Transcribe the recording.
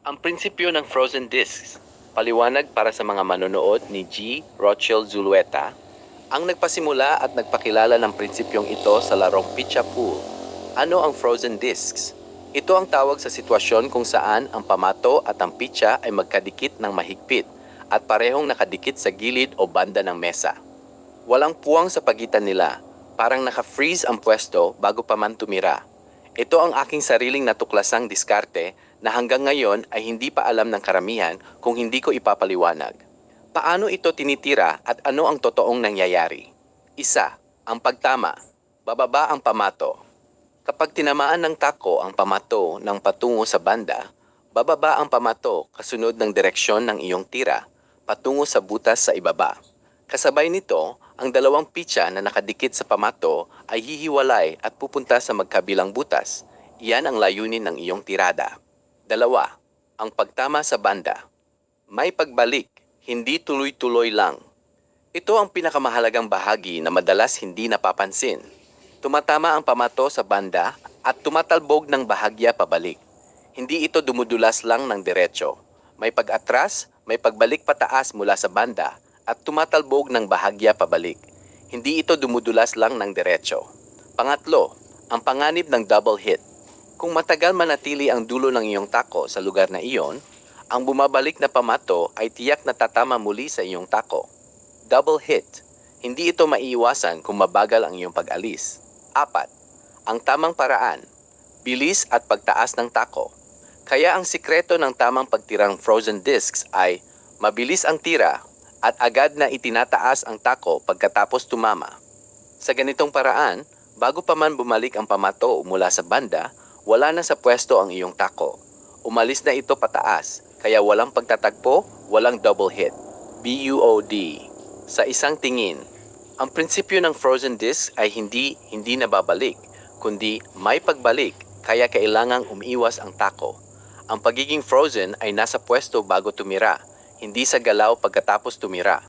Ang prinsipyo ng frozen discs, paliwanag para sa mga manonood ni G. Rochelle Zulueta, ang nagpasimula at nagpakilala ng prinsipyong ito sa larong Pitcha Pool. Ano ang frozen discs? Ito ang tawag sa sitwasyon kung saan ang pamato at ang pitcha ay magkadikit ng mahigpit at parehong nakadikit sa gilid o banda ng mesa. Walang puwang sa pagitan nila, parang naka-freeze ang pwesto bago pa man tumira. Ito ang aking sariling natuklasang diskarte na hanggang ngayon ay hindi pa alam ng karamihan kung hindi ko ipapaliwanag. Paano ito tinitira at ano ang totoong nangyayari? Isa, ang pagtama. Bababa ang pamato. Kapag tinamaan ng tako ang pamato ng patungo sa banda, bababa ang pamato kasunod ng direksyon ng iyong tira, patungo sa butas sa ibaba. Kasabay nito, ang dalawang pitsa na nakadikit sa pamato ay hihiwalay at pupunta sa magkabilang butas. Iyan ang layunin ng iyong tirada. Dalawa, ang pagtama sa banda. May pagbalik, hindi tuloy-tuloy lang. Ito ang pinakamahalagang bahagi na madalas hindi napapansin. Tumatama ang pamato sa banda at tumatalbog ng bahagya pabalik. Hindi ito dumudulas lang ng diretso. May pag-atras, may pagbalik pataas mula sa banda at tumatalbog ng bahagya pabalik. Hindi ito dumudulas lang ng diretso. Pangatlo, ang panganib ng double hit. Kung matagal manatili ang dulo ng iyong tako sa lugar na iyon, ang bumabalik na pamato ay tiyak na tatama muli sa iyong tako. Double hit. Hindi ito maiiwasan kung mabagal ang iyong pag-alis. Apat, ang tamang paraan. Bilis at pagtaas ng tako. Kaya ang sikreto ng tamang pagtirang frozen discs ay mabilis ang tira at agad na itinataas ang tako pagkatapos tumama. Sa ganitong paraan, bago pa man bumalik ang pamato mula sa banda, wala na sa pwesto ang iyong tako. Umalis na ito pataas, kaya walang pagtatagpo, walang double hit. BUOD. Sa isang tingin, ang prinsipyo ng frozen disc ay hindi nababalik, kundi may pagbalik, kaya kailangang umiiwas ang tako. Ang pagiging frozen ay nasa pwesto bago tumira, hindi sa galaw pagkatapos tumira.